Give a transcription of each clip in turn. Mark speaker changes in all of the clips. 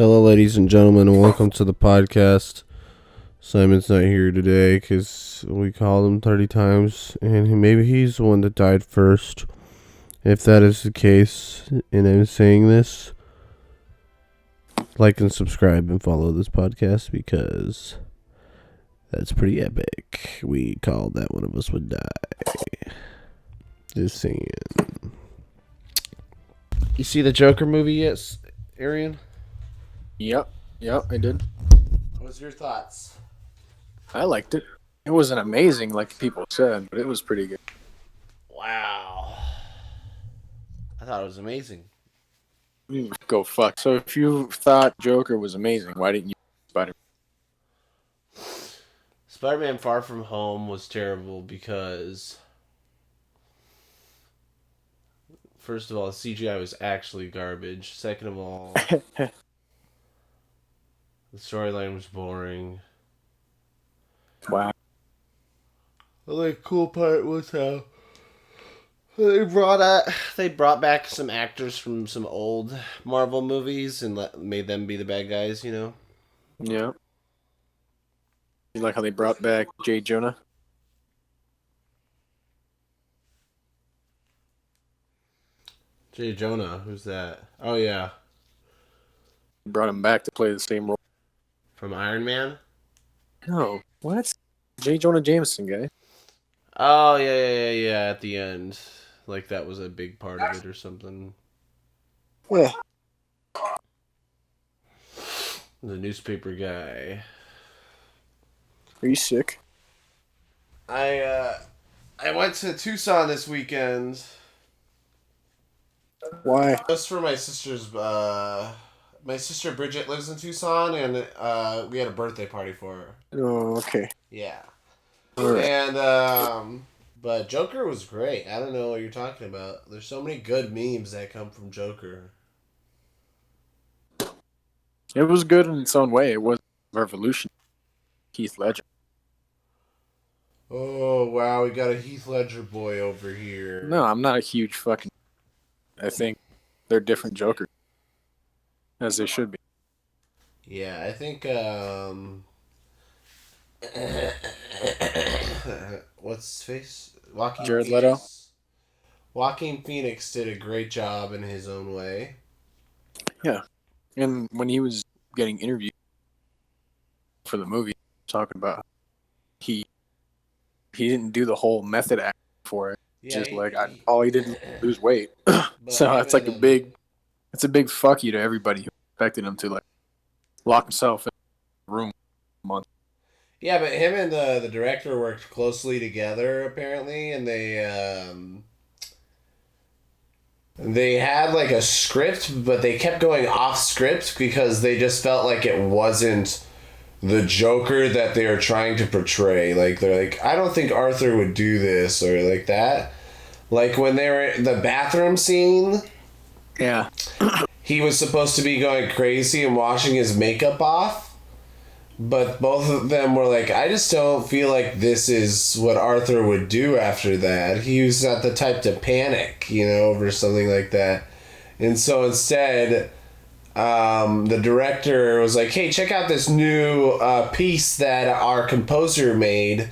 Speaker 1: Hello, ladies and gentlemen, and welcome to the podcast. Simon's not here today because we called him 30 times, and maybe he's the one that died first. If that is the case, and I'm saying this, like and subscribe and follow this podcast because that's pretty epic. We called that one of us would die. Just saying. You see the Joker movie yet, Arian?
Speaker 2: Yep, I did.
Speaker 1: What was your thoughts?
Speaker 2: I liked it. It wasn't amazing like people said, but it was pretty good.
Speaker 1: Wow. I thought it was amazing.
Speaker 2: Go fuck. So if you thought Joker was amazing, why didn't you Spider-Man?
Speaker 1: Spider-Man Far From Home was terrible because, first of all, the CGI was actually garbage. Second of all, the storyline was boring.
Speaker 2: Wow.
Speaker 1: The only cool part was how they brought back some actors from some old Marvel movies and made them be the bad guys, you know?
Speaker 2: Yeah. You like how they brought back J. Jonah?
Speaker 1: J. Jonah, who's that? Oh, yeah.
Speaker 2: Brought him back to play the same role.
Speaker 1: From Iron Man?
Speaker 2: No. What? J. Jonah Jameson, guy.
Speaker 1: Oh, yeah, at the end. Like that was a big part of it or something.
Speaker 2: Yeah.
Speaker 1: The newspaper guy.
Speaker 2: Are you sick?
Speaker 1: I went to Tucson this weekend.
Speaker 2: Why?
Speaker 1: Just for my sister's, my sister Bridget lives in Tucson, and we had a birthday party for her.
Speaker 2: Oh, okay.
Speaker 1: Yeah.
Speaker 2: Right.
Speaker 1: And, but Joker was great. I don't know what you're talking about. There's so many good memes that come from Joker.
Speaker 2: It was good in its own way. It was revolution. Heath Ledger.
Speaker 1: Oh, wow, we got a Heath Ledger boy over here.
Speaker 2: No, I'm not a huge fucking... I think they're different Jokers. As they should be.
Speaker 1: Yeah, I think, what's his face?
Speaker 2: Jared Leto?
Speaker 1: Joaquin Phoenix did a great job in his own way.
Speaker 2: Yeah. And when he was getting interviewed for the movie, talking about he didn't do the whole method act for it.
Speaker 1: Yeah,
Speaker 2: Just all he did was lose weight. So it's like it's a big fuck you to everybody who expected him to like lock himself in a room a month.
Speaker 1: Yeah, but him and the director worked closely together apparently, and they had like a script, but they kept going off script because they just felt like it wasn't the Joker that they were trying to portray. Like, they're like, I don't think Arthur would do this, or like that. Like when they were in the bathroom scene,
Speaker 2: yeah,
Speaker 1: he was supposed to be going crazy and washing his makeup off. But both of them were like, I just don't feel like this is what Arthur would do after that. He was not the type to panic, you know, over something like that. And so instead, the director was like, hey, check out this new piece that our composer made.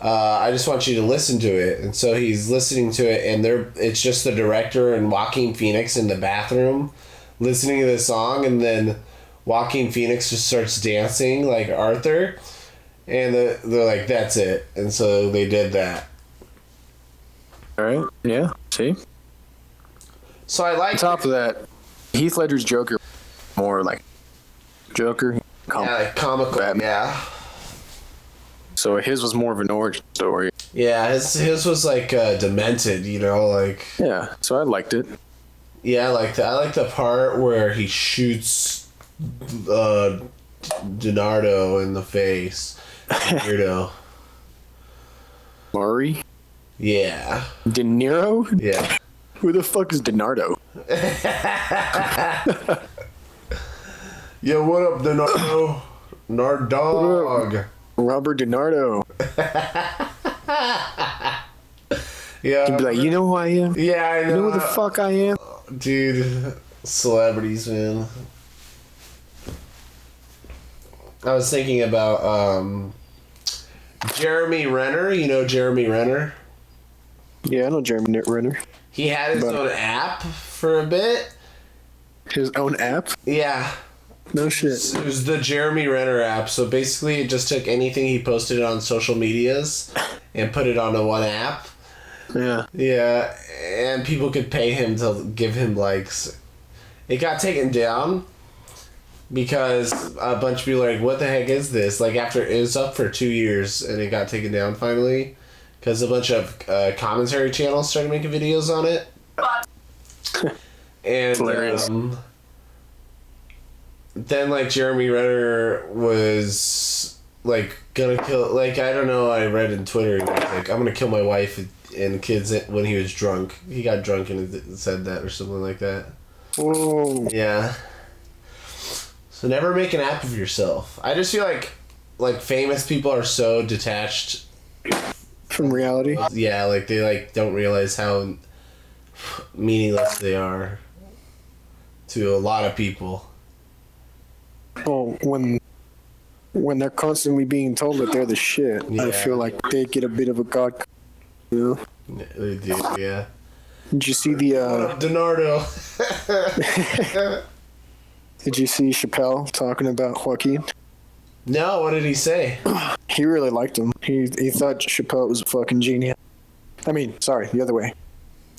Speaker 1: I just want you to listen to it. And so he's listening to it, and it's just the director and Joaquin Phoenix in the bathroom listening to the song, and then Joaquin Phoenix just starts dancing like Arthur, and they're like, that's it. And so they did that.
Speaker 2: All right. Yeah. See?
Speaker 1: So I like...
Speaker 2: On top of that, Heath Ledger's Joker, more like Joker.
Speaker 1: Like comical. Batman. Yeah.
Speaker 2: So his was more of an origin story.
Speaker 1: Yeah, his was like demented, you know, like...
Speaker 2: Yeah, so I liked it.
Speaker 1: Yeah, I like the part where he shoots Donardo in the face. Weirdo.
Speaker 2: Murray?
Speaker 1: Yeah.
Speaker 2: De Niro?
Speaker 1: Yeah.
Speaker 2: Who the fuck is Donardo?
Speaker 1: Yo, what up, Donardo? Nardog.
Speaker 2: Robert DiNardo.
Speaker 1: Yeah.
Speaker 2: He'd be like, you know who I am?
Speaker 1: Yeah, I know.
Speaker 2: You know who the fuck I am?
Speaker 1: Dude, celebrities, man. I was thinking about Jeremy Renner. You know Jeremy Renner?
Speaker 2: Yeah, I know Jeremy Renner.
Speaker 1: He had his own app for a bit.
Speaker 2: His own app?
Speaker 1: Yeah.
Speaker 2: No shit.
Speaker 1: It was the Jeremy Renner app. So basically, it just took anything he posted on social medias and put it onto one app.
Speaker 2: Yeah.
Speaker 1: Yeah, and people could pay him to give him likes. It got taken down because a bunch of people were like, what the heck is this? Like, after it was up for 2 years and it got taken down finally because a bunch of commentary channels started making videos on it. And
Speaker 2: hilarious.
Speaker 1: Then, like, Jeremy Renner was, like, gonna kill... Like, I don't know, I read in Twitter, he was like, I'm gonna kill my wife and kids when he was drunk. He got drunk and said that or something like that.
Speaker 2: Whoa.
Speaker 1: Yeah. So never make an app of yourself. I just feel like famous people are so detached
Speaker 2: from reality.
Speaker 1: Yeah, like they like don't realize how meaningless they are to a lot of people.
Speaker 2: Oh, when they're constantly being told that they're the shit,
Speaker 1: Yeah.
Speaker 2: I feel like they get a bit of a god. You know?
Speaker 1: They do, yeah.
Speaker 2: Did you see the?
Speaker 1: Donardo.
Speaker 2: Did you see Chappelle talking about Joaquin?
Speaker 1: No, what did he say?
Speaker 2: He really liked him. He thought Chappelle was a fucking genius. I mean, sorry, the other way.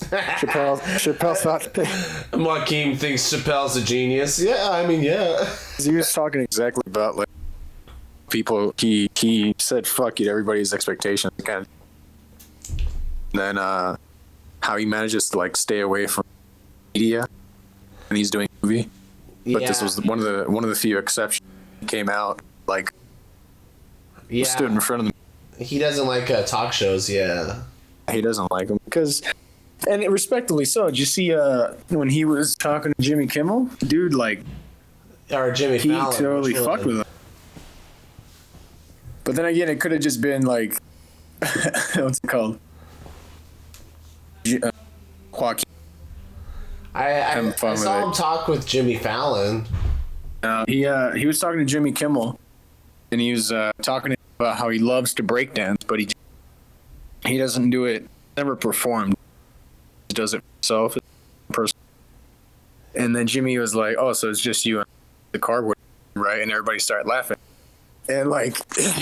Speaker 2: Chappelle thought
Speaker 1: Joaquin thinks Chappelle's a genius. Yeah, I mean, yeah.
Speaker 2: he was talking exactly about like people. He said fuck it, everybody's expectations. Kind of. Then how he manages to like stay away from media when he's doing a movie. But
Speaker 1: Yeah.
Speaker 2: this was one of the few exceptions. He came out like stood in front of them.
Speaker 1: He doesn't like talk shows, yeah.
Speaker 2: He doesn't like them because, and respectfully so. Did you see when he was talking to Jimmy Kimmel, dude? Like,
Speaker 1: Or Jimmy
Speaker 2: he
Speaker 1: Fallon.
Speaker 2: totally
Speaker 1: which one?
Speaker 2: fucked with him. But then again, it could have just been like, what's it called? Joaquin.
Speaker 1: I saw him talk with Jimmy Fallon.
Speaker 2: He was talking to Jimmy Kimmel, and he was talking about how he loves to break dance, but he doesn't do it. Never performed. He does it himself, person. And then Jimmy was like, "Oh, so it's just you and the cardboard, right?" And everybody started laughing, and like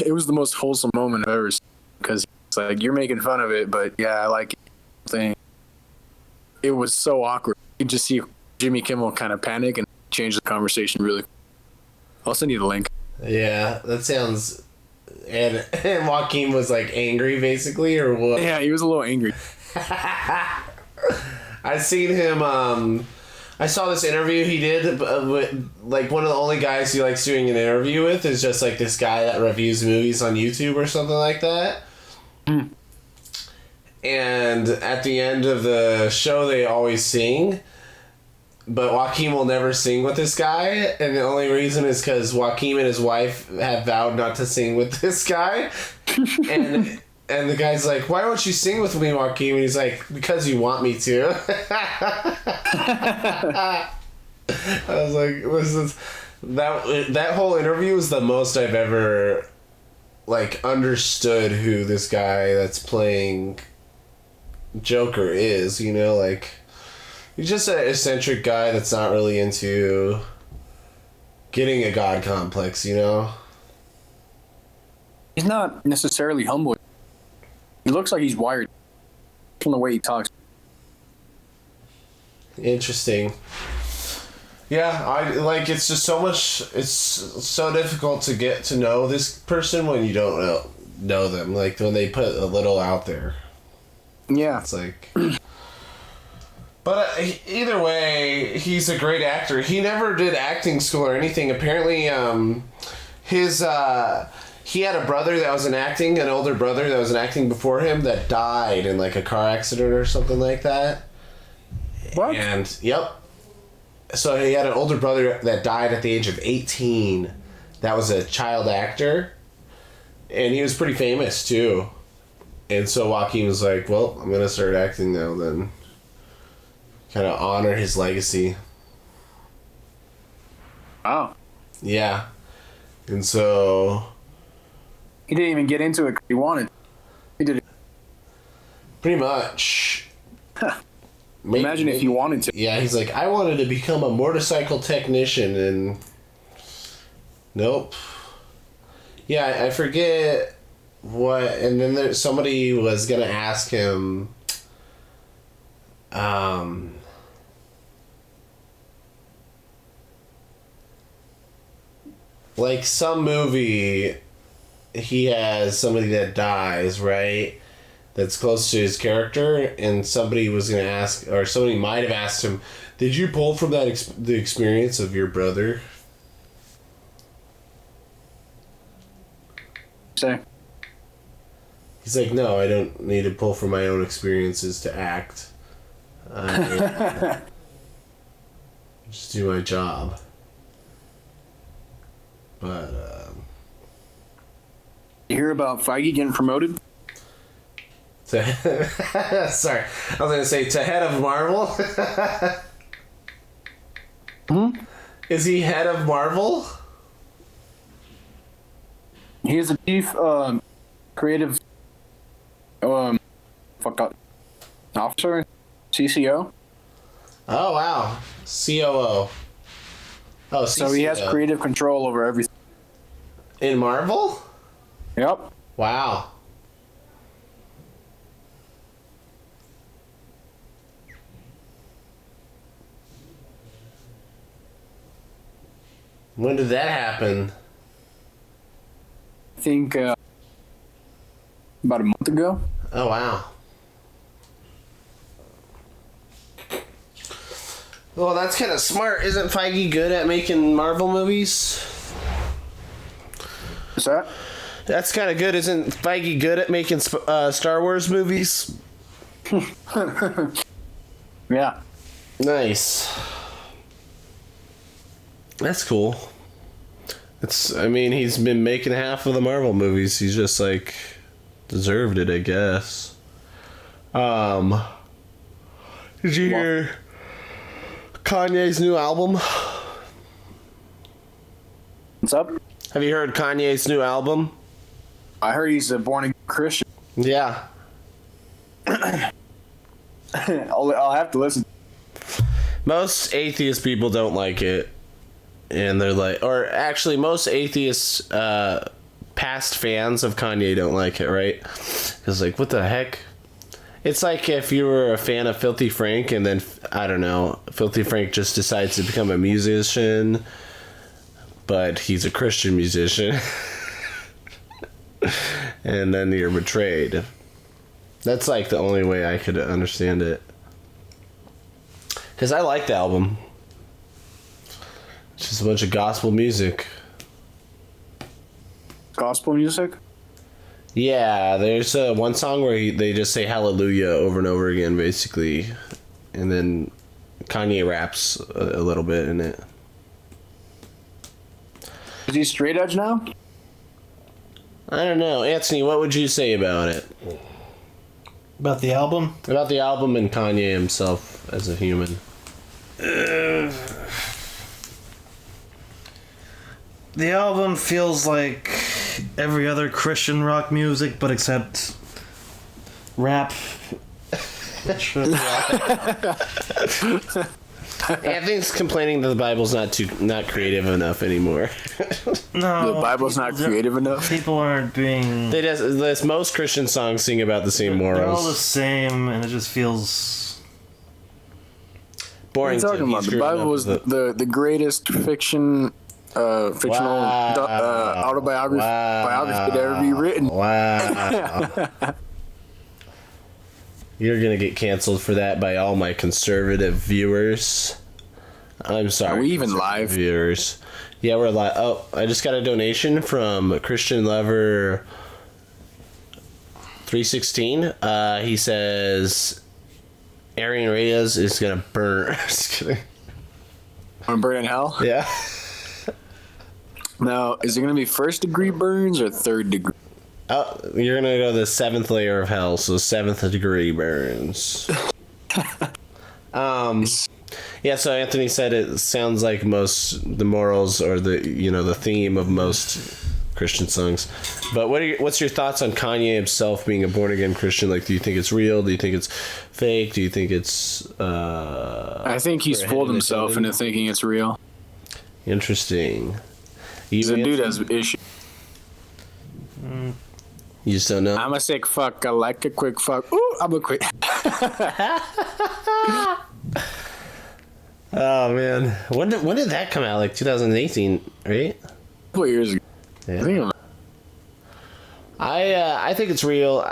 Speaker 2: it was the most wholesome moment I've ever seen because it's like you're making fun of it, but yeah, I like it. Thing. It was so awkward. You just see Jimmy Kimmel kind of panic and change the conversation really. I'll send you the link.
Speaker 1: Yeah, that sounds... And Joaquin was, like, angry, basically, or what?
Speaker 2: Yeah, he was a little angry.
Speaker 1: I seen him, I saw this interview he did, with, like, one of the only guys he likes doing an interview with is just, like, this guy that reviews movies on YouTube or something like that. And at the end of the show, they always sing. But Joaquin will never sing with this guy. And the only reason is because Joaquin and his wife have vowed not to sing with this guy. and the guy's like, why won't you sing with me, Joaquin? And he's like, because you want me to. I was like, that whole interview was the most I've ever, like, understood who this guy that's playing Joker is, you know, like, he's just an eccentric guy that's not really into getting a god complex, you know?
Speaker 2: He's not necessarily humble. He looks like he's wired from the way he talks.
Speaker 1: Interesting. Yeah, I like, it's just so much, it's so difficult to get to know this person when you don't know them, like, when they put a little out there.
Speaker 2: Yeah.
Speaker 1: It's like... But either way, he's a great actor. He never did acting school or anything. Apparently, he had a brother that was an older brother that was in acting before him that died in, like, a car accident or something like that.
Speaker 2: What?
Speaker 1: And, yep. So he had an older brother that died at the age of 18 that was a child actor. And he was pretty famous, too. And so Joaquin was like, well, I'm going to start acting now then. Kind of honor his legacy.
Speaker 2: Wow.
Speaker 1: Yeah. And so...
Speaker 2: He didn't even get into it 'cause he wanted. He did it.
Speaker 1: Pretty much.
Speaker 2: Imagine if he wanted to.
Speaker 1: Yeah, he's like, I wanted to become a motorcycle technician, and... Nope. Yeah, I forget what... And then somebody was going to ask him... like some movie, he has somebody that dies, right? That's close to his character, and somebody was going to ask, or somebody might have asked him, did you pull from that the experience of your brother?
Speaker 2: Say.
Speaker 1: He's like, no, I don't need to pull from my own experiences to act. Just do my job. But,
Speaker 2: You hear about Feige getting promoted?
Speaker 1: sorry, I was going to say to head of Marvel. Is he head of Marvel?
Speaker 2: He is a chief creative officer, CCO.
Speaker 1: Oh wow, COO. Oh, CCO.
Speaker 2: So he has creative control over everything.
Speaker 1: In Marvel?
Speaker 2: Yep.
Speaker 1: Wow. When did that happen?
Speaker 2: I think about a month ago.
Speaker 1: Oh wow. Well, that's kind of smart. Isn't Feige good at making Marvel movies?
Speaker 2: What's that?
Speaker 1: That's kind of good. Isn't Feige good at making Star Wars movies?
Speaker 2: Yeah.
Speaker 1: Nice. That's cool. I mean, he's been making half of the Marvel movies. He's just like deserved it, I guess. Did you hear Kanye's new album?
Speaker 2: What's up?
Speaker 1: Have you heard Kanye's new album?
Speaker 2: I heard he's a born-again Christian.
Speaker 1: Yeah.
Speaker 2: I'll have to listen.
Speaker 1: Most atheist people don't like it. And they're like, or actually most atheists, past fans of Kanye don't like it, right? Because like, what the heck? It's like if you were a fan of Filthy Frank and then, I don't know, Filthy Frank just decides to become a musician, but he's a Christian musician. And then you're betrayed. That's like the only way I could understand it. Because I like the album. It's just a bunch of gospel music.
Speaker 2: Gospel music?
Speaker 1: Yeah, there's one song where they just say hallelujah over and over again, basically. And then Kanye raps a little bit in it.
Speaker 2: Is he straight edge now?
Speaker 1: I don't know. Anthony, what would you say about it?
Speaker 3: About the album?
Speaker 1: About the album and Kanye himself as a human.
Speaker 3: The album feels like every other Christian rock music, but except rap.
Speaker 1: Anthony's complaining that the Bible's not creative enough anymore.
Speaker 3: No,
Speaker 2: The Bible's not creative enough?
Speaker 3: People aren't being.
Speaker 1: Most Christian songs sing about the same morals.
Speaker 3: They're all the same, and it just feels
Speaker 1: boring.
Speaker 2: What are you talking about? The Bible was the greatest fictional autobiography biography to ever be written.
Speaker 1: Wow. You're gonna get canceled for that by all my conservative viewers. I'm sorry.
Speaker 2: Are we even live?
Speaker 1: Viewers. Yeah, we're live. Oh, I just got a donation from Christian Lover 316. He says Arian Reyes is gonna burn. Just kidding.
Speaker 2: I'm burn in hell?
Speaker 1: Yeah.
Speaker 2: Now, is it going to be first degree burns or third degree?
Speaker 1: Oh, you're gonna go the 7th layer of hell, so 7th degree burns. Yeah, so Anthony said it sounds like the morals or the theme of most Christian songs. But what's your thoughts on Kanye himself being a born again Christian? Like, do you think it's real? Do you think it's fake? Do you think it's
Speaker 2: I think he's fooled himself into thinking it's real.
Speaker 1: Interesting.
Speaker 2: The dude has issues.
Speaker 1: You just don't know?
Speaker 2: I'm a sick fuck. I like a quick fuck. Ooh, I'm a quick.
Speaker 1: Oh man, when did that come out? Like 2018, right?
Speaker 2: A couple years ago.
Speaker 1: Yeah. I think it's real.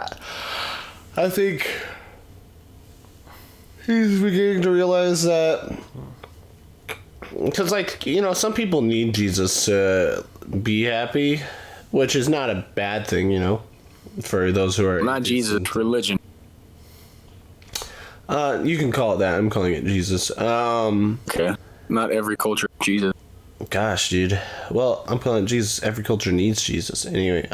Speaker 1: I think he's beginning to realize that, because some people need Jesus to be happy, which is not a bad thing, for those who are
Speaker 2: not Jesus, religion.
Speaker 1: You can call it that. I'm calling it Jesus.
Speaker 2: Okay. Not every culture Jesus.
Speaker 1: Gosh, dude. Well, I'm calling it Jesus. Every culture needs Jesus. Anyway,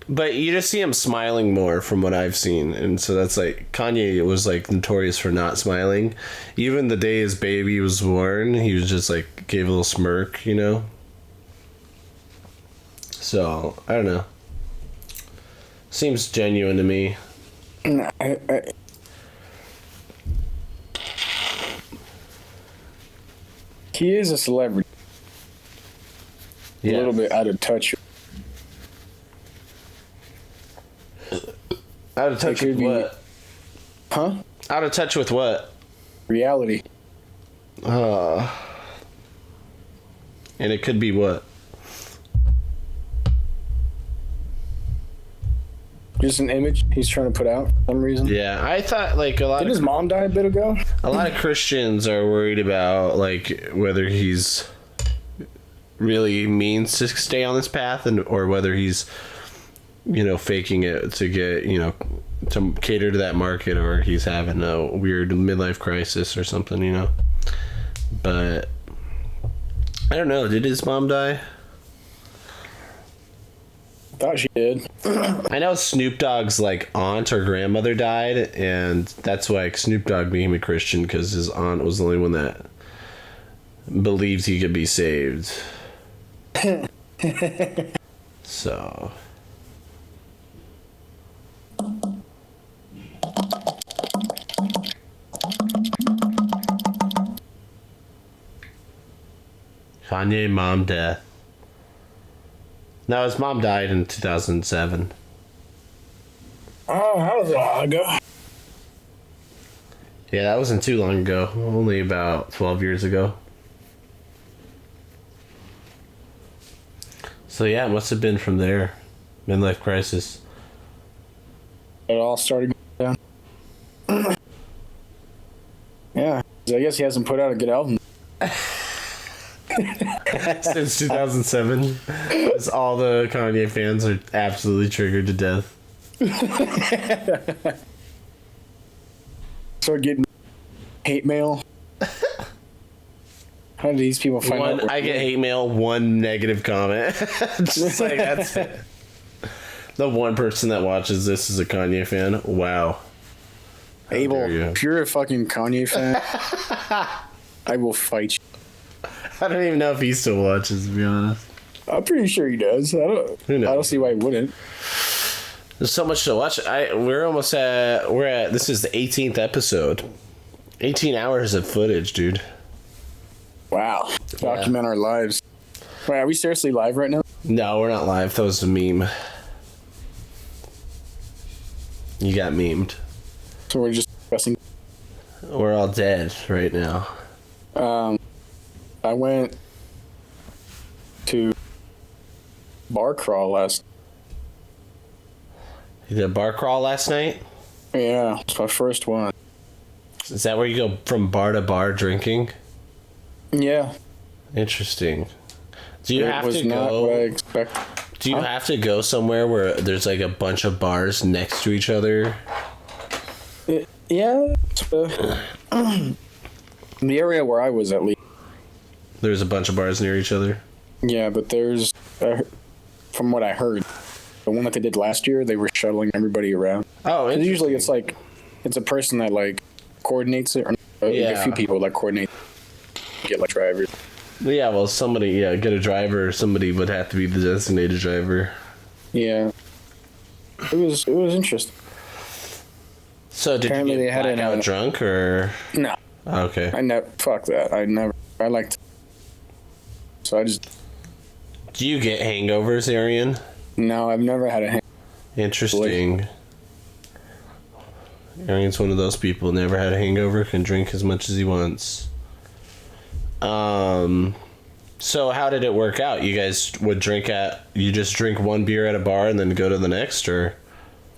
Speaker 1: but you just see him smiling more from what I've seen, and so that's like Kanye was like notorious for not smiling. Even the day his baby was born, he was just like gave a little smirk, So I don't know. Seems genuine to me.
Speaker 2: He is a celebrity. Yeah. A little bit out of touch.
Speaker 1: Out of touch with what?
Speaker 2: Huh?
Speaker 1: Out of touch with what?
Speaker 2: Reality.
Speaker 1: And it could be what?
Speaker 2: Just an image he's trying to put out for some reason.
Speaker 1: Yeah, I thought like a lot.
Speaker 2: Did his mom die a bit ago?
Speaker 1: A lot of Christians are worried about like whether he's really means to stay on this path or whether he's faking it to get to cater to that market, or he's having a weird midlife crisis or something. But I don't know. Did his mom die?
Speaker 2: Thought she did.
Speaker 1: I know Snoop Dogg's like aunt or grandmother died, and that's why Snoop Dogg became a Christian, because his aunt was the only one that believed he could be saved. So Kanye mom death. No, his mom died in 2007.
Speaker 2: Oh, that was a while ago.
Speaker 1: Yeah, that wasn't too long ago. Only about 12 years ago. So yeah, it must have been from there. Midlife crisis.
Speaker 2: It all started going down. Yeah, I guess he hasn't put out a good album.
Speaker 1: Since 2007. As all the Kanye fans are absolutely triggered to death.
Speaker 2: Start getting hate mail. How do these people find out?
Speaker 1: I get hate mail, one negative comment. Just like that's it. The one person that watches this is a Kanye fan. Wow.
Speaker 2: Abel, if you're a fucking Kanye fan, I will fight you.
Speaker 1: I don't even know if he still watches, to be honest.
Speaker 2: I'm pretty sure he does. I don't see why he wouldn't.
Speaker 1: There's so much to watch. We're at this is the 18th episode. 18 hours of footage, dude.
Speaker 2: Wow. Document our lives. Wait, are we seriously live right now?
Speaker 1: No, we're not live. That was a meme. You got memed.
Speaker 2: So we're just discussing.
Speaker 1: We're all dead right now.
Speaker 2: I went to bar crawl last.
Speaker 1: You did a bar crawl last night?
Speaker 2: Yeah, it's my first one.
Speaker 1: Is that where you go from bar to bar drinking?
Speaker 2: Yeah.
Speaker 1: Interesting. Do you have to
Speaker 2: not
Speaker 1: go?
Speaker 2: What I expect.
Speaker 1: Do you have to go somewhere where there's like a bunch of bars next to each other?
Speaker 2: Yeah. In the area where I was, at least.
Speaker 1: There's a bunch of bars near each other?
Speaker 2: Yeah, but there's, from what I heard, the one that they did last year, they were shuttling everybody around.
Speaker 1: Oh, interesting.
Speaker 2: Usually it's like it's a person that like coordinates it, or
Speaker 1: Yeah.
Speaker 2: a few people that coordinate, get like drivers.
Speaker 1: Yeah, well, somebody, get a driver. Somebody would have to be the designated driver.
Speaker 2: Yeah, it was interesting.
Speaker 1: So did
Speaker 2: Apparently
Speaker 1: you
Speaker 2: they
Speaker 1: get
Speaker 2: had it
Speaker 1: blackout drunk or?
Speaker 2: No,
Speaker 1: Okay.
Speaker 2: fuck that. I liked. So I just.
Speaker 1: Do you get hangovers, Arian?
Speaker 2: No, I've never had a hang.
Speaker 1: Interesting. Arian's one of those people, never had a hangover, can drink as much as he wants. So how did it work out? You guys would you just drink one beer at a bar and then go to the next, or?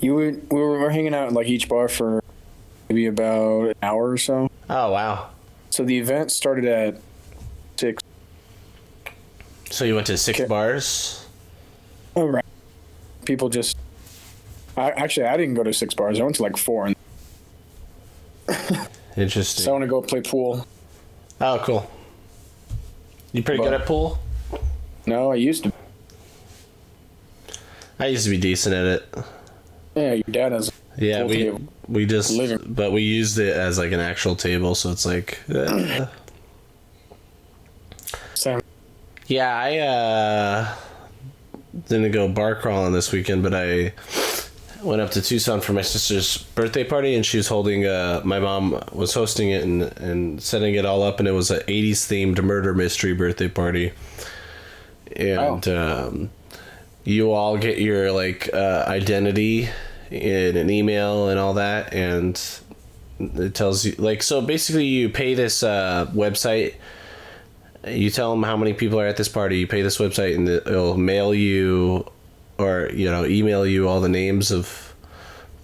Speaker 2: We were hanging out at like each bar for maybe about an hour or so.
Speaker 1: Oh, wow.
Speaker 2: So the event started at 6.
Speaker 1: So you went to 6
Speaker 2: Okay.
Speaker 1: bars?
Speaker 2: Oh, right. People just. I didn't go to 6 bars. I went to like 4. And
Speaker 1: Interesting.
Speaker 2: so I want to go play pool.
Speaker 1: Oh, cool. You pretty good at pool?
Speaker 2: No, I used to.
Speaker 1: I used to be decent at it.
Speaker 2: Yeah, your dad has.
Speaker 1: Yeah,
Speaker 2: Pool table.
Speaker 1: we just,
Speaker 2: Living.
Speaker 1: but we used it as like an actual table, so it's like,
Speaker 2: Same.
Speaker 1: yeah, I didn't go bar crawling this weekend, but I went up to Tucson for my sister's birthday party, and she was holding my mom was hosting it and setting it all up, and it was an 80s themed murder mystery birthday party. And you all get your like identity in an email and all that, and it tells you like, so basically you pay this website. You tell them how many people are at this party, you pay this website, and it'll mail you or email you all the names of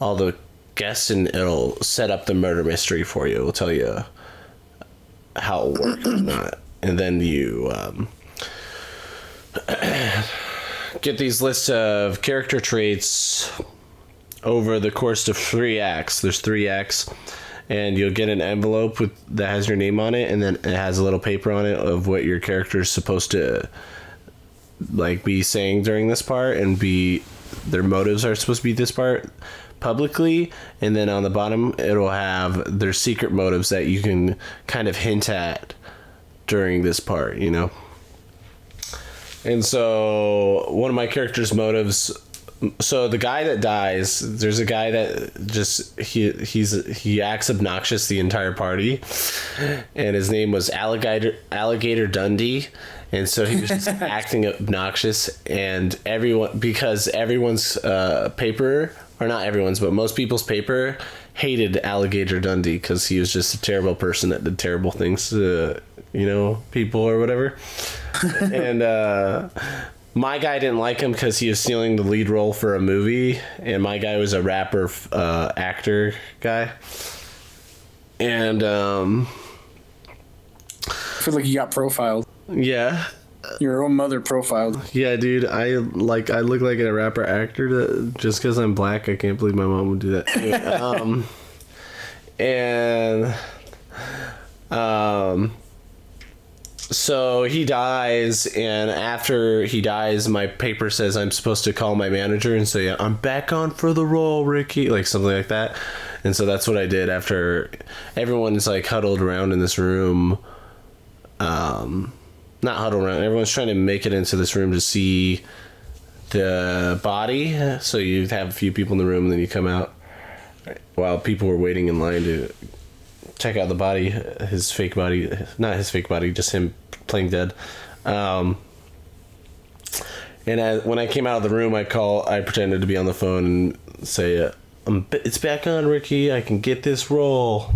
Speaker 1: all the guests, and it'll set up the murder mystery for you. It'll tell you how it works or not, and then you get these lists of character traits over the course of 3 acts. There's 3 acts, and you'll get an envelope that has your name on it, and then it has a little paper on it of what your character is supposed to like be saying during this part, and their motives are supposed to be this part publicly, and then on the bottom it'll have their secret motives that you can kind of hint at during this part, And so one of my character's motives, so the guy that dies, there's a guy that just he acts obnoxious the entire party, and his name was Alligator Dundee, and so he was just acting obnoxious, and everyone's paper, or not everyone's, but most people's paper hated Alligator Dundee because he was just a terrible person that did terrible things to people or whatever. And my guy didn't like him because he was stealing the lead role for a movie, and my guy was a rapper actor guy. And
Speaker 2: I feel like you got profiled.
Speaker 1: yeah,
Speaker 2: Your own mother profiled.
Speaker 1: yeah, dude, I look like a rapper actor just because I'm black. I can't believe my mom would do that. So he dies, and after he dies, my paper says I'm supposed to call my manager and say, I'm back on for the role, Ricky, like something like that. And so that's what I did after everyone's like huddled around in this room. Not huddled around, everyone's trying to make it into this room to see the body. So you have a few people in the room, and then you come out while people were waiting in line to check out the body, his fake body, not his fake body, just him playing dead. And when I came out of the room, I pretended to be on the phone and say, it's back on, Ricky, I can get this role.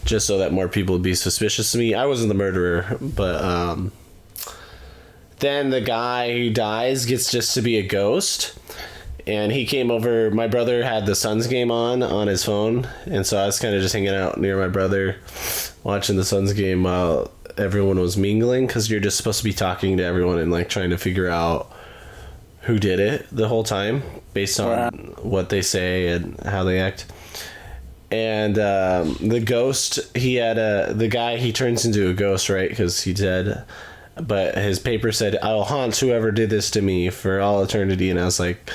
Speaker 1: Just so that more people would be suspicious of me. I wasn't the murderer, but then the guy who dies gets just to be a ghost. And he came over. My brother had the Suns game on his phone, and so I was kind of just hanging out near my brother, watching the Suns game while everyone was mingling, because you're just supposed to be talking to everyone and like trying to figure out who did it the whole time based on what they say and how they act. And the ghost, the guy, he turns into a ghost, right? Because he's dead. But his paper said, I'll haunt whoever did this to me for all eternity. And I was like,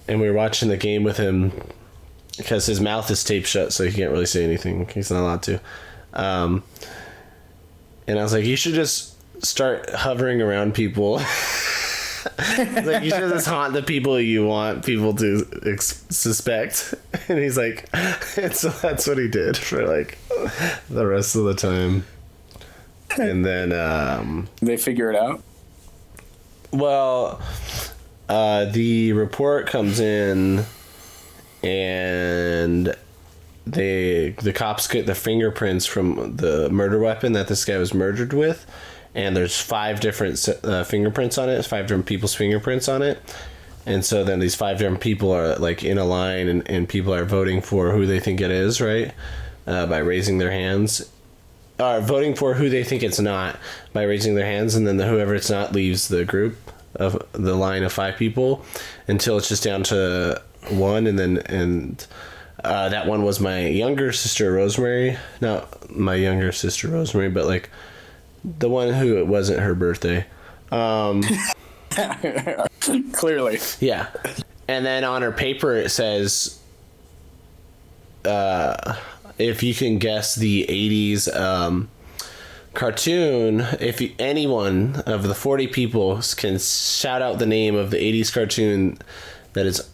Speaker 1: and we were watching the game with him. because his mouth is taped shut, so he can't really say anything. He's not allowed to. And I was like, you should just start hovering around people. Like, you should just haunt the people you want people to suspect. And he's like, and so that's what he did for like the rest of the time. And then
Speaker 2: they figure it out.
Speaker 1: Well, the report comes in, and the cops get the fingerprints from the murder weapon that this guy was murdered with. And there's 5 different fingerprints on it. 5 different people's fingerprints on it. And so then these 5 different people are like in a line, and people are voting for who they think it is, right? By raising their hands. Or voting for who they think it's not by raising their hands. And then whoever it's not leaves the group of the line of 5 people until it's just down to 1. And that one was my younger sister, Rosemary. Not my younger sister, Rosemary, but like the one who it wasn't her birthday.
Speaker 2: Clearly.
Speaker 1: Yeah. And then on her paper it says, if you can guess the 80s cartoon, anyone of the 40 people can shout out the name of the 80s cartoon that is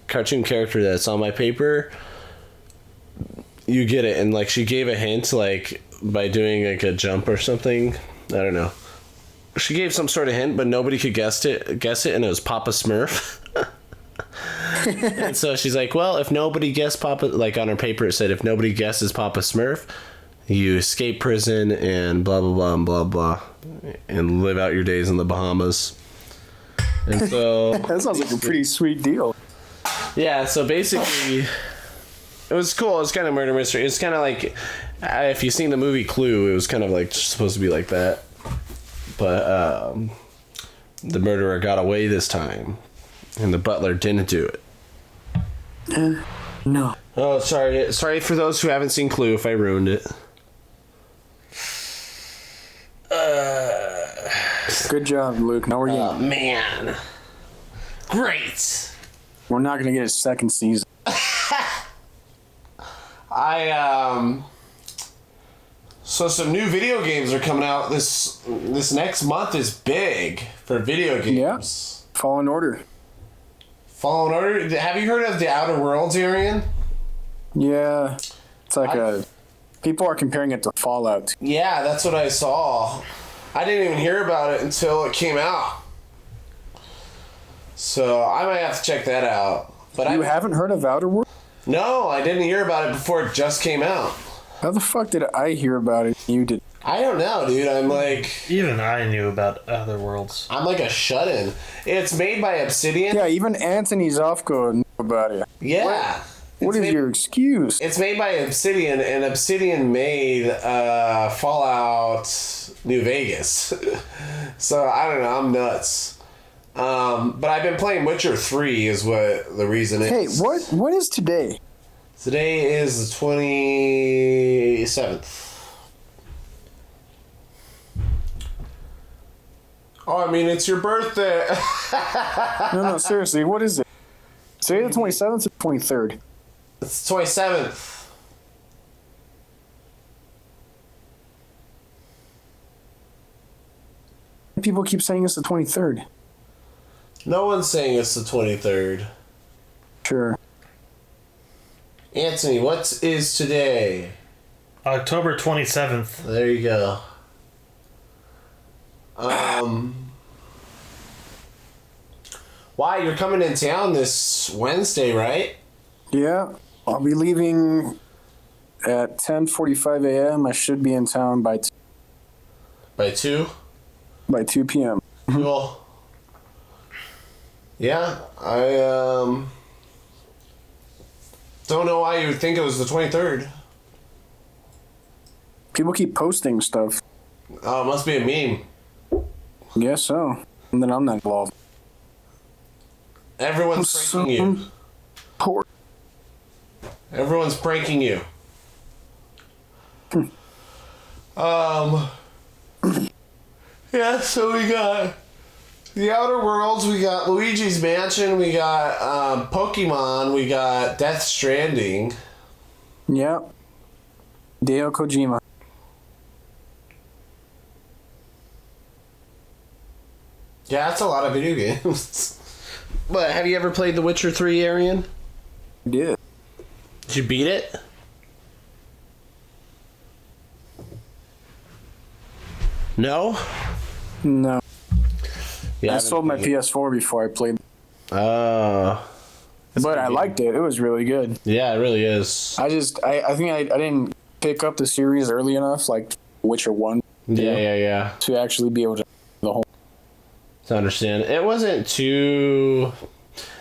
Speaker 1: cartoon character that's on my paper, you get it. And like, she gave a hint, like by doing like a jump or something. I don't know. She gave some sort of hint, but nobody could guess it, and it was Papa Smurf. And so she's like, well, if nobody guessed Papa, like on her paper it said, if nobody guesses Papa Smurf, you escape prison and blah blah blah and blah blah, and live out your days in the Bahamas. And so
Speaker 2: that sounds like a pretty sweet deal.
Speaker 1: Yeah, so basically it was cool. It was kind of murder mystery. It's kind of like, if you've seen the movie Clue, it was kind of like supposed to be like that. But the murderer got away this time, and the butler didn't do it.
Speaker 2: No.
Speaker 1: Oh, sorry. Sorry for those who haven't seen Clue if I ruined it.
Speaker 2: Good job, Luke. Now we're getting...
Speaker 1: Oh, man. Great.
Speaker 2: We're not going to get a second season.
Speaker 1: So some new video games are coming out. This next month is big for video games.
Speaker 2: Yeah. Fallen Order.
Speaker 1: Fallen Order? Have you heard of The Outer Worlds, Arian?
Speaker 2: Yeah. It's like people are comparing it to Fallout.
Speaker 1: Yeah, that's what I saw. I didn't even hear about it until it came out. So I might have to check that out. But
Speaker 2: you haven't heard of Outer Worlds?
Speaker 1: No, I didn't hear about it before it just came out.
Speaker 2: How the fuck did I hear about it? You did.
Speaker 1: I don't know, dude. I'm like...
Speaker 3: Even I knew about Other Worlds.
Speaker 1: I'm like a shut-in. It's made by Obsidian.
Speaker 2: Yeah, even Anthony Zofko knew about it.
Speaker 1: Yeah.
Speaker 2: What is your excuse?
Speaker 1: It's made by Obsidian, and Obsidian made Fallout New Vegas. So, I don't know. I'm nuts. But I've been playing Witcher 3 is what the reason is.
Speaker 2: Hey, what is today?
Speaker 1: Today is the 27th. Oh, I mean, it's your birthday.
Speaker 2: No, seriously, what is it? Today the 27th or 23rd?
Speaker 1: It's the 27th.
Speaker 2: People keep saying it's the 23rd.
Speaker 1: No one's saying it's the 23rd.
Speaker 2: Sure.
Speaker 1: Anthony, what is today?
Speaker 3: October 27th.
Speaker 1: There you go. Why, you're coming in town this Wednesday, right?
Speaker 2: Yeah, I'll be leaving at 10:45 a.m. I should be in town by 2.
Speaker 1: By 2?
Speaker 2: By 2 p.m.
Speaker 1: Cool. Yeah, I don't know why you would think it was the 23rd.
Speaker 2: People keep posting stuff.
Speaker 1: Oh, it must be a meme.
Speaker 2: Guess so. And then I'm not involved.
Speaker 1: Everyone's pranking you.
Speaker 2: Poor.
Speaker 1: Everyone's pranking you. Yeah, so we got The Outer Worlds, we got Luigi's Mansion, we got Pokemon, we got Death Stranding.
Speaker 2: Yep. Hideo Kojima.
Speaker 1: Yeah, that's a lot of video games. But have you ever played The Witcher 3, Arian?
Speaker 2: Yeah.
Speaker 1: Did you beat it? No?
Speaker 2: No.
Speaker 1: Yeah,
Speaker 2: I sold my PS4 before I played.
Speaker 1: But
Speaker 2: I liked it. It was really good.
Speaker 1: Yeah, it really is.
Speaker 2: I think I didn't pick up the series early enough, like Witcher 1.
Speaker 1: Yeah.
Speaker 2: To actually be able to the whole.
Speaker 1: To understand. It wasn't too...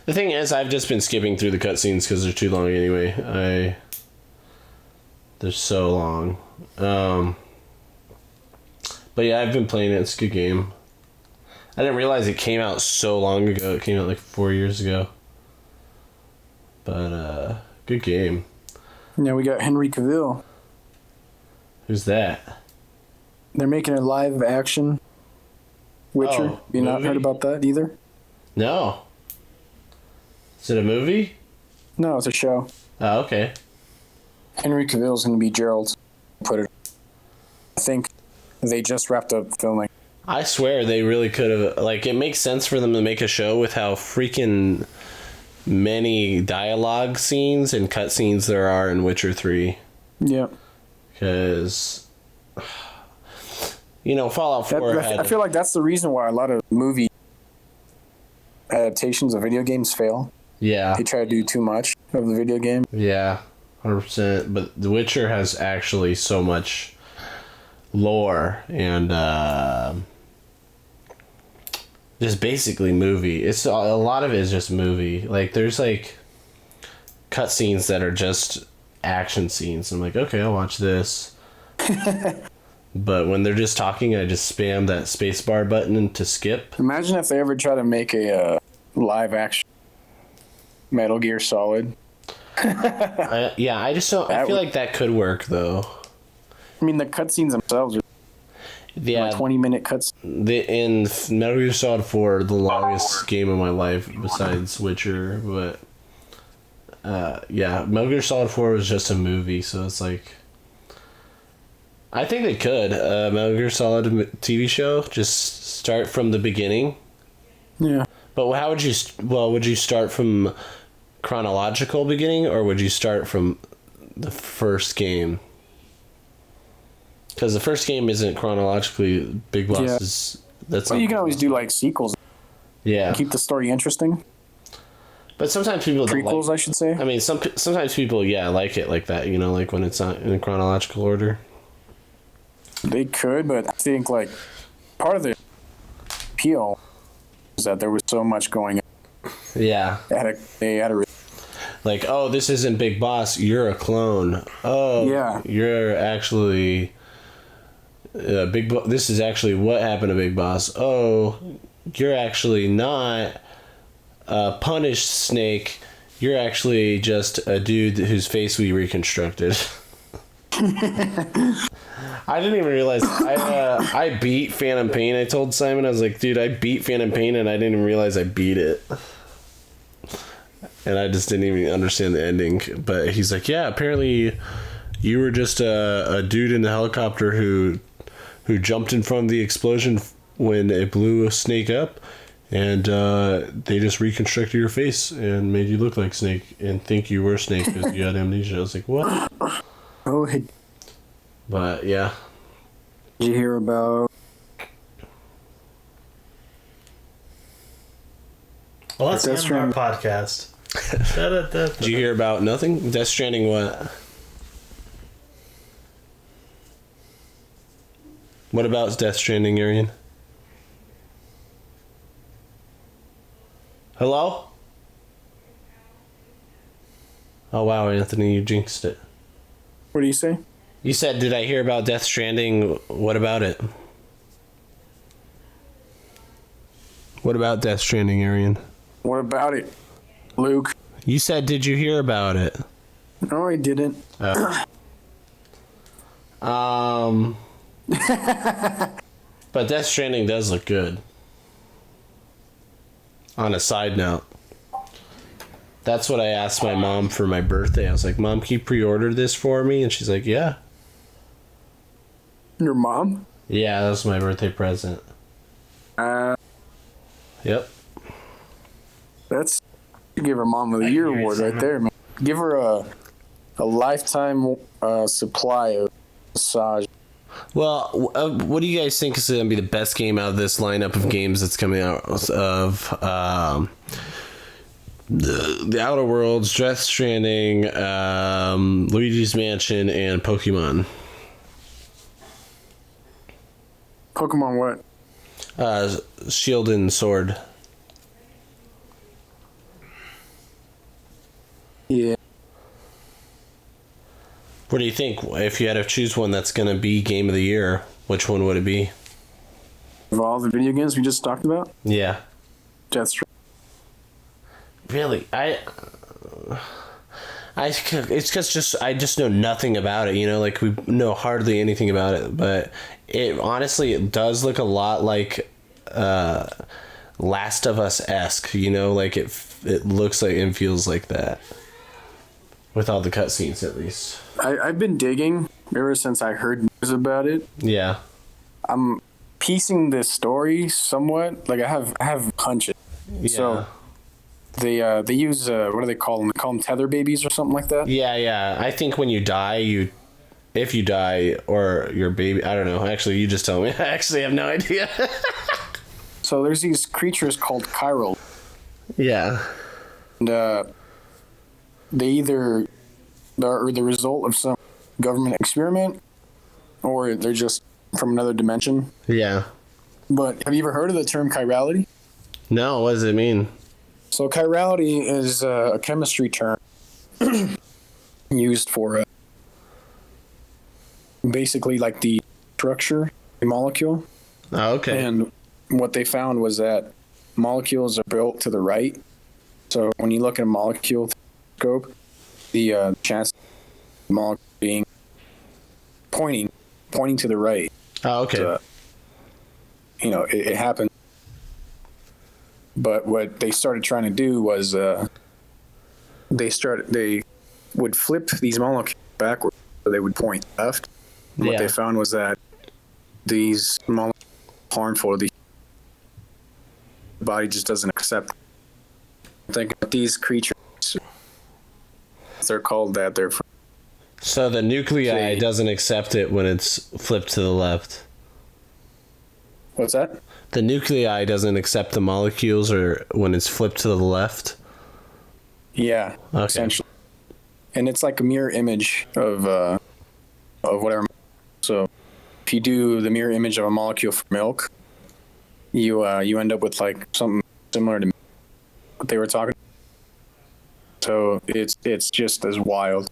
Speaker 1: The thing is, I've just been skipping through the cutscenes because they're too long anyway. They're so long. But yeah, I've been playing it. It's a good game. I didn't realize it came out so long ago. It came out like 4 years ago. But, good game.
Speaker 2: Yeah, we got Henry Cavill.
Speaker 1: Who's that?
Speaker 2: They're making a live action Witcher.
Speaker 1: Oh,
Speaker 2: you not heard about that either?
Speaker 1: No. Is it a movie?
Speaker 2: No, it's a show.
Speaker 1: Oh, okay.
Speaker 2: Henry Cavill's going to be Geralt. Put it. I think they just wrapped up filming.
Speaker 1: I swear they really could have... Like, it makes sense for them to make a show with how freaking many dialogue scenes and cutscenes there are in Witcher 3.
Speaker 2: Yeah.
Speaker 1: Because... You know, Fallout 4
Speaker 2: I feel like that's the reason why a lot of movie adaptations of video games fail.
Speaker 1: Yeah.
Speaker 2: They try to do too much of the video game.
Speaker 1: Yeah, 100%. But The Witcher has actually so much lore and just basically movie. It's a lot of it is just movie. Like, there's like cutscenes that are just action scenes. I'm like, okay, I'll watch this. But when they're just talking, I just spam that spacebar button to skip.
Speaker 2: Imagine if they ever try to make a live action Metal Gear Solid.
Speaker 1: I just don't. I feel like that could work though.
Speaker 2: I mean, the cutscenes themselves are like 20-minute cuts.
Speaker 1: In Metal Gear Solid 4, the longest game of my life besides Witcher, but Metal Gear Solid 4 was just a movie, so it's like. I think they could. Metal Gear Solid TV show, just start from the beginning.
Speaker 2: Yeah.
Speaker 1: But how would you... Well, would you start from chronological beginning, or would you start from the first game? Because the first game isn't chronologically. Big Boss is... That's
Speaker 2: you can always do, like, sequels.
Speaker 1: Yeah.
Speaker 2: Keep the story interesting.
Speaker 1: But sometimes people don't
Speaker 2: prequels,
Speaker 1: like...
Speaker 2: I should say.
Speaker 1: I mean, sometimes people, like it like that, you know, like when it's not in chronological order.
Speaker 2: They could, but I think, like, part of the appeal is that there was so much going on.
Speaker 1: Yeah.
Speaker 2: They had a
Speaker 1: like, oh, this isn't Big Boss, you're a clone. Oh,
Speaker 2: yeah.
Speaker 1: You're actually this is actually what happened to Big Boss. Oh, you're actually not a punished Snake. You're actually just a dude whose face we reconstructed. I didn't even realize I beat Phantom Pain. I told Simon, I was like, dude, I beat Phantom Pain and I didn't even realize I beat it. And I just didn't even understand the ending. But he's like, yeah, apparently you were just a dude in the helicopter who jumped in front of the explosion when it blew a Snake up, and they just reconstructed your face and made you look like Snake and think you were Snake because you had amnesia. I was like, what?
Speaker 2: Oh, hey.
Speaker 1: But yeah.
Speaker 2: Did you hear about?
Speaker 3: Well, that's the end of our podcast.
Speaker 1: Did you hear about nothing? Death Stranding what? What about Death Stranding, Arian? Hello? Oh wow, Anthony, you jinxed it.
Speaker 2: What do you say?
Speaker 1: You said, did I hear about Death Stranding? What about it? What about Death Stranding, Arian?
Speaker 2: What about it, Luke?
Speaker 1: You said, did you hear about it?
Speaker 2: No, I didn't.
Speaker 1: But Death Stranding does look good. On a side note, that's what I asked my mom for my birthday. I was like, Mom, can you pre-order this for me? And she's like, yeah.
Speaker 2: Your mom?
Speaker 1: Yeah, that was my birthday present. Yep.
Speaker 2: That's... You give her Mom of the Year award right there, man. Give her a lifetime supply of massage.
Speaker 1: Well, what do you guys think is going to be the best game out of this lineup of games that's coming out of the Outer Worlds, Death Stranding, Luigi's Mansion, and Pokemon?
Speaker 2: Pokemon what?
Speaker 1: Shield and Sword.
Speaker 2: Yeah.
Speaker 1: What do you think? If you had to choose one that's going to be Game of the Year, which one would it be?
Speaker 2: Of all the video games we just talked about?
Speaker 1: Yeah.
Speaker 2: Death Stranding.
Speaker 1: Really? It's because I just know nothing about it, you know, like we know hardly anything about it, but it does look a lot like Last of Us-esque, you know, like it looks like and feels like that. With all the cutscenes, at least.
Speaker 2: I've been digging ever since I heard news about it.
Speaker 1: Yeah.
Speaker 2: I'm piecing this story somewhat. Like I have hunches.
Speaker 1: Yeah.
Speaker 2: So they use what do they call them? They call them tether babies or something like that.
Speaker 1: Yeah. I think when you die, if you die or your baby, I don't know. Actually, you just tell me. I actually have no idea.
Speaker 2: So there's these creatures called chiral.
Speaker 1: Yeah.
Speaker 2: And they either are the result of some government experiment or they're just from another dimension.
Speaker 1: Yeah.
Speaker 2: But have you ever heard of the term chirality?
Speaker 1: No, what does it mean?
Speaker 2: So chirality is a chemistry term used for basically like the structure of a molecule.
Speaker 1: Oh, okay.
Speaker 2: And what they found was that molecules are built to the right. So when you look at a molecule scope, the chance of the molecule being pointing to the right.
Speaker 1: Oh, okay.
Speaker 2: So, it happened. But what they started trying to do was they would flip these molecules backwards, so they would point left. And what they found was that these molecules are harmful. The body just doesn't accept. Think about these creatures. They're called that. They're
Speaker 1: so the nuclei doesn't accept it when it's flipped to the left.
Speaker 2: What's that?
Speaker 1: The nuclei doesn't accept the molecules or when it's flipped to the left?
Speaker 2: Yeah,
Speaker 1: okay.
Speaker 2: Essentially. And it's like a mirror image of whatever. So if you do the mirror image of a molecule for milk, you end up with like something similar to what they were talking. So it's just as wild.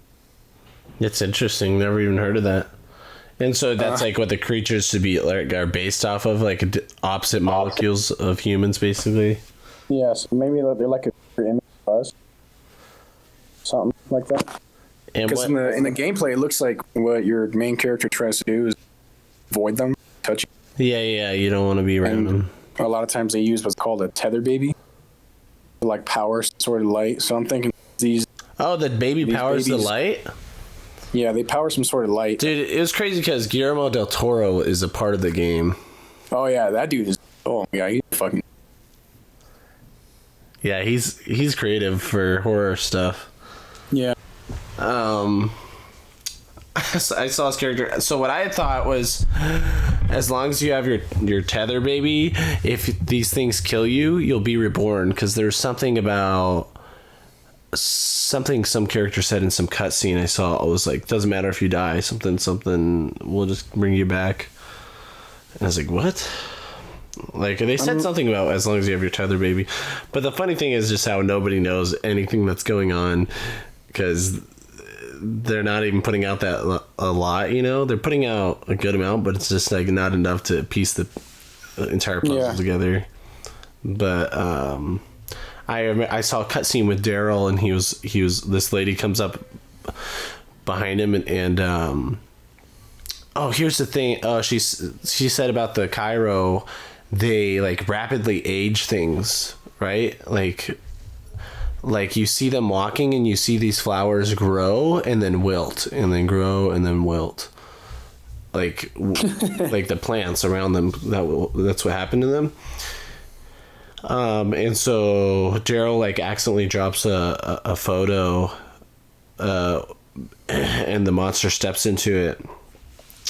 Speaker 1: It's interesting. Never even heard of that. And so that's like what the creatures to be like are based off of, like opposite molecules of humans, basically.
Speaker 2: Yeah, so maybe they're like a image of us, something like that. Because in the gameplay, it looks like what your main character tries to do is avoid them, touch.
Speaker 1: Yeah. You don't want to be around them.
Speaker 2: A lot of times they use what's called a tether baby, like power sort of light. So I'm thinking these.
Speaker 1: Oh, the baby powers the light?
Speaker 2: Yeah, they power some sort of light.
Speaker 1: Dude, it was crazy because Guillermo del Toro is a part of the game.
Speaker 2: Oh yeah, that dude is. Oh yeah, he's fucking.
Speaker 1: Yeah, he's creative for horror stuff.
Speaker 2: Yeah.
Speaker 1: I saw his character. So what I thought was, as long as you have your tether baby, if these things kill you, you'll be reborn. Because there's something about some character said in some cutscene I saw. It was like, doesn't matter if you die, something will just bring you back. And I was like, what? Like, they said something about as long as you have your tether baby. But the funny thing is just how nobody knows anything that's going on, because they're not even putting out that a lot, you know? They're putting out a good amount, but it's just like not enough to piece the entire puzzle together. But I saw a cutscene with Daryl, and he was this lady comes up behind him and oh, here's the thing. She said about the Cairo, they like rapidly age things right? Like you see them walking and you see these flowers grow and then wilt and then grow and then wilt. Like the plants around them, that's what happened to them. And so Daryl like accidentally drops a photo, and the monster steps into it.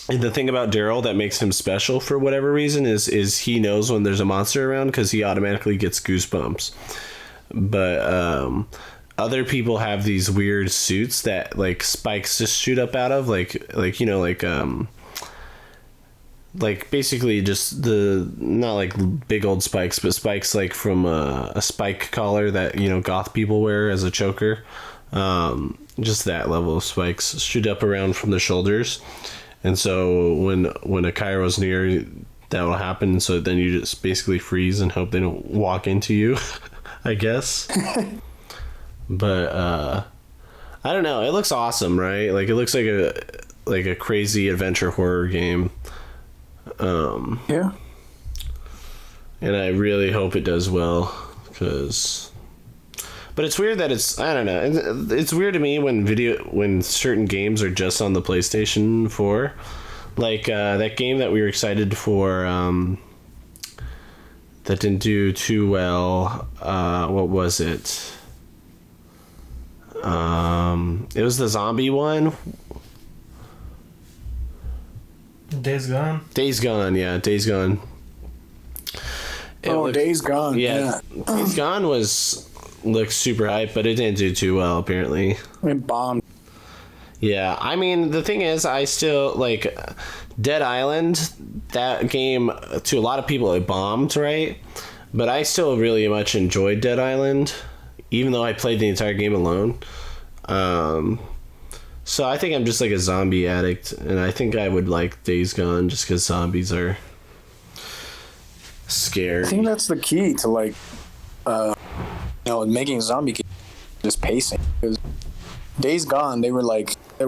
Speaker 1: And the thing about Daryl that makes him special for whatever reason is he knows when there's a monster around because he automatically gets goosebumps. But other people have these weird suits that like spikes just shoot up out of, like basically just not like big old spikes, but spikes like from a spike collar that goth people wear as a choker. Just that level of spikes shoot up around from the shoulders. And so when a Kairo's near, that will happen. So then you just basically freeze and hope they don't walk into you, I guess. But I don't know. It looks awesome, right? Like it looks like a crazy adventure horror game.
Speaker 2: Yeah.
Speaker 1: And I really hope it does well, but it's weird that I don't know. It's weird to me when certain games are just on the PlayStation 4. Like that game that we were excited for that didn't do too well. What was it? It was the zombie one.
Speaker 3: Days Gone?
Speaker 1: Days Gone, yeah. Days Gone.
Speaker 2: Days Gone.
Speaker 1: Yeah. Days Gone looked super hype, but it didn't do too well, apparently.
Speaker 2: It bombed.
Speaker 1: Yeah, I mean, the thing is, I still, like, Dead Island, that game, to a lot of people, it bombed, right? But I still really much enjoyed Dead Island, even though I played the entire game alone. So I think I'm just like a zombie addict, and I think I would like Days Gone just because zombies are scary.
Speaker 2: I think that's the key to like, making a zombie game, just pacing. Because Days Gone, there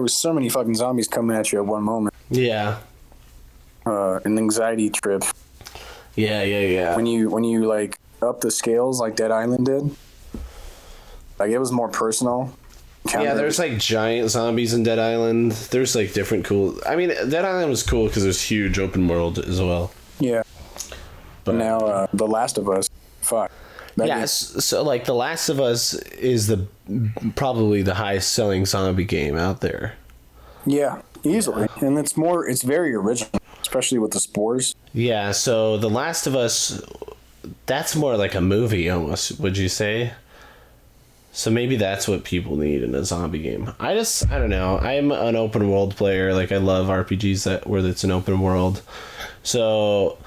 Speaker 2: was so many fucking zombies coming at you at one moment.
Speaker 1: Yeah.
Speaker 2: An anxiety trip.
Speaker 1: Yeah.
Speaker 2: When you like up the scales like Dead Island did, like it was more personal.
Speaker 1: Yeah, there's like giant zombies in Dead Island. There's like different cool. I mean, Dead Island was cool because there's huge open world as well.
Speaker 2: Yeah. But now, The Last of Us, fuck.
Speaker 1: So like The Last of Us is probably the highest selling zombie game out there.
Speaker 2: Yeah, easily, and it's very original, especially with the spores.
Speaker 1: Yeah, so The Last of Us, that's more like a movie almost. Would you say? So maybe that's what people need in a zombie game. I don't know. I'm an open world player. Like I love RPGs where it's an open world. So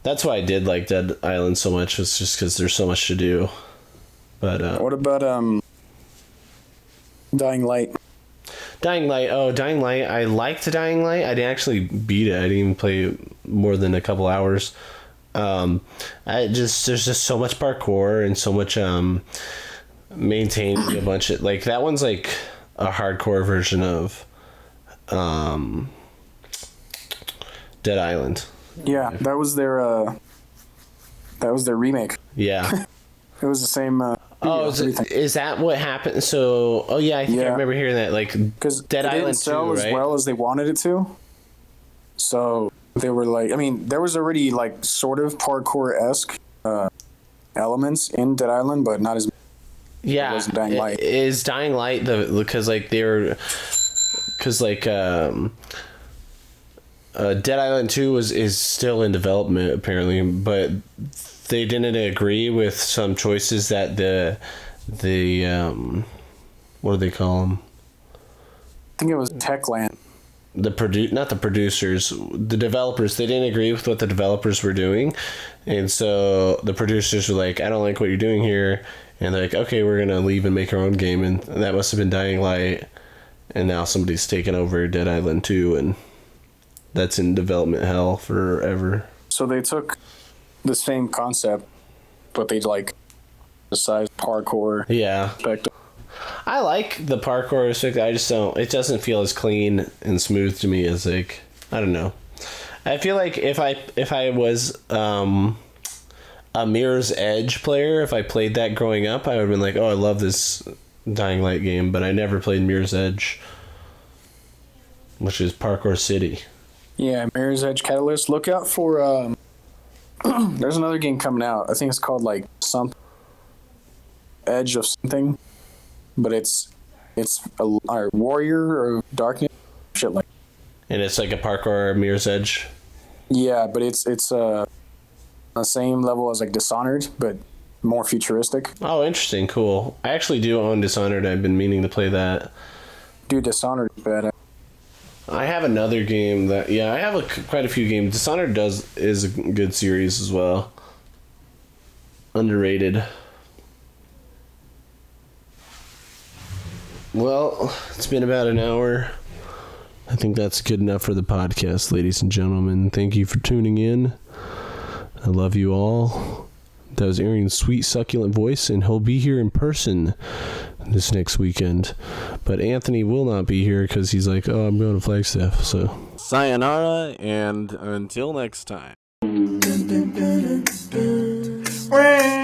Speaker 1: that's why I did like Dead Island so much. Was just because there's so much to do. But
Speaker 2: what about Dying Light?
Speaker 1: Dying Light. Oh, Dying Light. I liked Dying Light. I didn't actually beat it. I didn't even play more than a couple hours. There's just so much parkour and so much maintaining a bunch of like that one's like a hardcore version of Dead Island.
Speaker 2: Yeah, that was their remake.
Speaker 1: Yeah.
Speaker 2: It was the same
Speaker 1: is that what happened? So I think I remember hearing that, like,
Speaker 2: because
Speaker 1: Dead Island
Speaker 2: didn't sell
Speaker 1: 2,
Speaker 2: as
Speaker 1: right?
Speaker 2: well as they wanted it to. So they were like, I mean, there was already like sort of parkour-esque elements in Dead Island, but not as
Speaker 1: Yeah,
Speaker 2: as Dying Light.
Speaker 1: Is Dying Light because Dead Island 2 is still in development apparently, but they didn't agree with some choices that the what do they call them?
Speaker 2: I think it was Techland.
Speaker 1: Not the producers, the developers. They didn't agree with what the developers were doing, and so the producers were like, "I don't like what you're doing here." And they're like, okay, we're going to leave and make our own game. And that must have been Dying Light. And now somebody's taken over Dead Island 2. And that's in development hell forever.
Speaker 2: So they took the same concept, but they like the size parkour.
Speaker 1: Yeah.
Speaker 2: Aspect.
Speaker 1: I like the parkour aspect. I just don't. It doesn't feel as clean and smooth to me as like, I don't know. I feel like if I was a Mirror's Edge player, if I played that growing up, I would have been like, oh, I love this Dying Light game, but I never played Mirror's Edge, which is Parkour City.
Speaker 2: Yeah, Mirror's Edge Catalyst. Look out for, there's another game coming out. I think it's called, like, something, Edge of something, but it's a Warrior or Darkness, shit like.
Speaker 1: And it's like a Parkour Mirror's Edge?
Speaker 2: Yeah, but it's the same level as, like, Dishonored, but more futuristic.
Speaker 1: Oh, interesting. Cool. I actually do own Dishonored. I've been meaning to play that.
Speaker 2: Dude, Dishonored is bad.
Speaker 1: I have another game that... Yeah, I have quite a few games. Dishonored is a good series as well. Underrated. Well, it's been about an hour. I think that's good enough for the podcast, ladies and gentlemen. Thank you for tuning in. I love you all. That was Arian's sweet, succulent voice, and he'll be here in person this next weekend. But Anthony will not be here because he's like, oh, I'm going to Flagstaff. So
Speaker 4: sayonara, and until next time.
Speaker 5: Burn.